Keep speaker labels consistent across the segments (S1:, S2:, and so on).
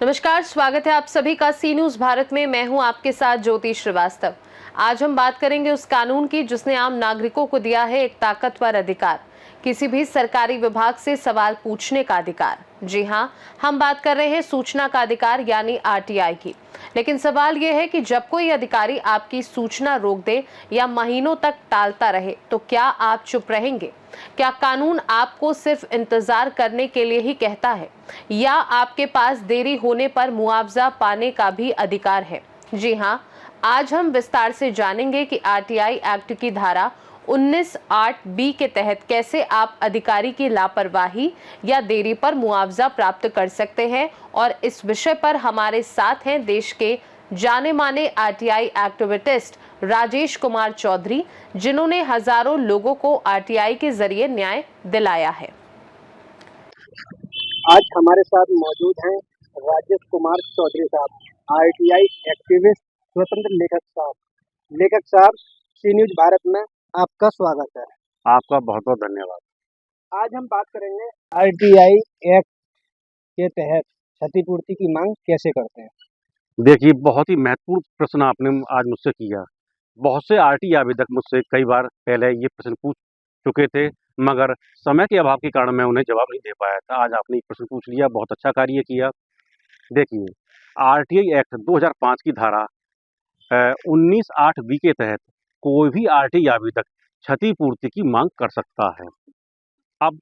S1: नमस्कार, स्वागत है आप सभी का सी न्यूज भारत में। मैं हूं आपके साथ ज्योति श्रीवास्तव। आज हम बात करेंगे उस कानून की जिसने आम नागरिकों को दिया है एक ताकतवर अधिकार, किसी भी सरकारी विभाग से सवाल पूछने का अधिकार। जी हां, हम बात कर रहे हैं सूचना का अधिकार यानी आरटीआई की। लेकिन सवाल यह है कि जब कोई अधिकारी आपकी सूचना रोक दे या महीनों तक टालता रहे तो क्या आप चुप रहेंगे? क्या कानून आपको सिर्फ इंतजार करने के लिए ही कहता है या आपके पास देरी होने पर मुआवजा पाने का भी अधिकार है? जी हां, आज हम विस्तार से जानेंगे कि आरटीआई एक्ट की धारा 19(8)(b के तहत कैसे आप अधिकारी की लापरवाही या देरी पर मुआवजा प्राप्त कर सकते हैं। और इस विषय पर हमारे साथ हैं देश के जाने माने आरटीआई एक्टिविस्ट राजेश कुमार चौधरी, जिन्होंने हजारों लोगों को आरटीआई के जरिए न्याय दिलाया है।
S2: आज हमारे साथ मौजूद हैं राजेश कुमार चौधरी साहब, आरटीआई एक्टिविस्ट, स्वतंत्र लेखक साहब। लेखक साहब, सी न्यूज भारत में आपका स्वागत है।
S3: आपका बहुत बहुत धन्यवाद।
S2: आज हम बात करेंगे आरटीआई एक्ट के तहत क्षतिपूर्ति की मांग कैसे करते हैं।
S3: देखिए, बहुत ही महत्वपूर्ण प्रश्न आपने आज मुझसे किया। बहुत से आरटीआई आवेदक मुझसे कई बार पहले ये प्रश्न पूछ चुके थे, मगर समय के अभाव के कारण मैं उन्हें जवाब नहीं दे पाया था। आज आपने ये प्रश्न पूछ लिया, बहुत अच्छा कार्य किया। देखिए, आरटीआई एक्ट 2005 की धारा 19(8)(b के तहत कोई भी आरटीआई आवेदक क्षतिपूर्ति की मांग कर सकता है। अब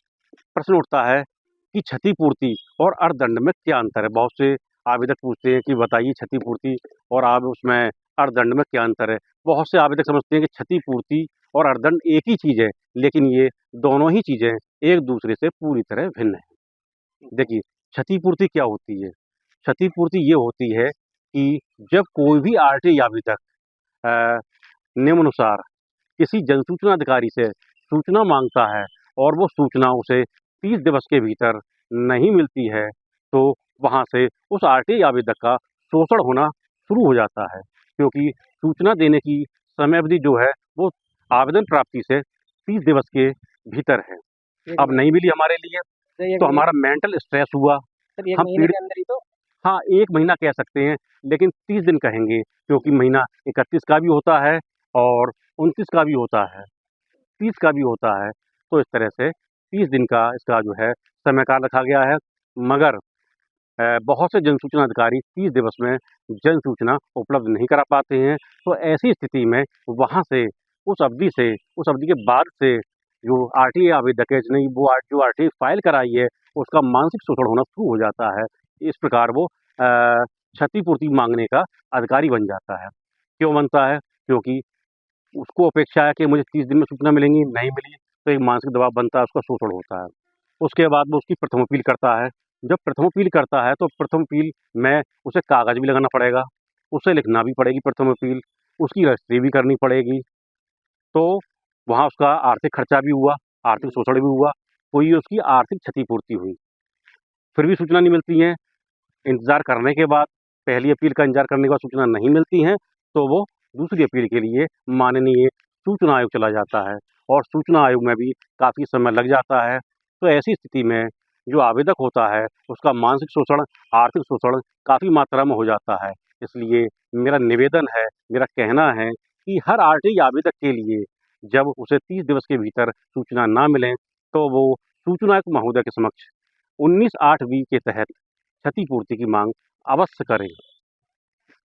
S3: प्रश्न उठता है कि क्षतिपूर्ति और अर्थदंड में क्या अंतर है। बहुत से आवेदक पूछते हैं कि बताइए क्षतिपूर्ति और आप उसमें अर्थदंड में क्या अंतर है। बहुत से आवेदक समझते हैं कि क्षतिपूर्ति और अर्थदंड एक ही चीज़ है, लेकिन ये दोनों ही चीज़ें एक दूसरे से पूरी तरह भिन्न हैं। देखिए, क्षतिपूर्ति क्या होती है। क्षतिपूर्ति ये होती है कि जब कोई भी आरटीआई आवेदक निम्नानुसार किसी जनसूचना अधिकारी से सूचना मांगता है और वो सूचना उसे 30 दिवस के भीतर नहीं मिलती है, तो वहाँ से उस आरटीआई आवेदक का शोषण होना शुरू हो जाता है, क्योंकि सूचना देने की समय अवधि जो है वो आवेदन प्राप्ति से 30 दिवस के भीतर है। अब नहीं मिली हमारे लिए तो हमारा मेंटल स्ट्रेस हुआ। हम पीड़ित, हाँ 1 महीना कह सकते हैं, लेकिन 30 दिन कहेंगे, क्योंकि महीना 31 का भी होता है और 29 का भी होता है, 30 का भी होता है। तो इस तरह से 30 दिन का इसका जो है समय काल रखा गया है। मगर बहुत से जनसूचना अधिकारी 30 दिवस में जनसूचना उपलब्ध नहीं करा पाते हैं। तो ऐसी स्थिति में वहाँ से उस अवधि के बाद से जो आरटीआई आवेदक है जिन्हें जो आरटीआई फाइल कराई है उसका मानसिक शोषण होना शुरू हो जाता है। इस प्रकार वो क्षतिपूर्ति मांगने का अधिकारी बन जाता है। क्यों बनता है? क्योंकि उसको अपेक्षा है कि मुझे 30 दिन में सूचना मिलेंगी, नहीं मिली तो एक मानसिक दबाव बनता है, उसका शोषण होता है। उसके बाद वो उसकी प्रथम अपील करता है। जब प्रथम अपील करता है तो प्रथम अपील में उसे कागज़ भी लगाना पड़ेगा, उसे लिखना भी पड़ेगी प्रथम अपील, उसकी रजिस्ट्री भी करनी पड़ेगी। तो वहाँ उसका आर्थिक खर्चा भी हुआ, आर्थिक शोषण भी हुआ, कोई उसकी आर्थिक क्षतिपूर्ति हुई। फिर भी सूचना नहीं मिलती है। इंतज़ार करने के बाद, पहली अपील का इंतज़ार करने के बाद सूचना नहीं मिलती है, तो वो दूसरी अपील के लिए माननीय सूचना आयोग चला जाता है और सूचना आयोग में भी काफ़ी समय लग जाता है। तो ऐसी स्थिति में जो आवेदक होता है उसका मानसिक शोषण, आर्थिक शोषण काफ़ी मात्रा में हो जाता है। इसलिए मेरा निवेदन है, मेरा कहना है कि हर आरटीआई आवेदक के लिए जब उसे 30 दिवस के भीतर सूचना ना मिले तो वो सूचना आयुक्त महोदय के समक्ष 19(8)(b के तहत क्षतिपूर्ति की मांग अवश्य करें।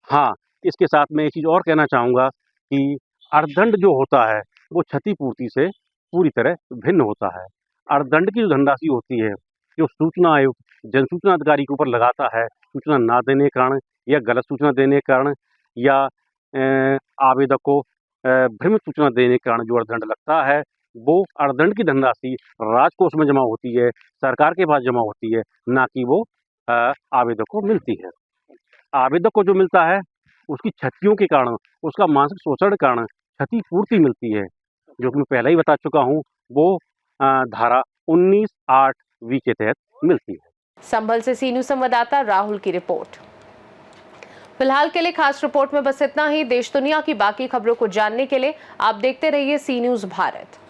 S3: हाँ, इसके साथ मैं एक चीज़ और कहना चाहूँगा कि अर्थदंड जो होता है वो क्षतिपूर्ति से पूरी तरह भिन्न होता है। अर्थदंड की जो धनराशि होती है, जो सूचना आयोग जनसूचना अधिकारी के ऊपर लगाता है, सूचना ना देने के कारण या गलत सूचना देने के कारण या आवेदक को भ्रमित सूचना देने के कारण जो अर्थदंड लगता है, वो अर्थदंड की धनराशि राजकोष में जमा होती है, सरकार के पास जमा होती है, ना कि वो आवेदक को मिलती है। आवेदक को जो मिलता है उसकी क्षतियों के कारण, उसका मानसिक शोषण के कारण क्षतिपूर्ति मिलती है, जो कि मैं पहले ही बता चुका हूँ। वो धारा 19(8)(b के तहत मिलती है।
S1: संभल से सी न्यूज संवाददाता राहुल की रिपोर्ट। फिलहाल के लिए खास रिपोर्ट में बस इतना ही। देश दुनिया की बाकी खबरों को जानने के लिए आप देखते रहिए सी न्यूज भारत।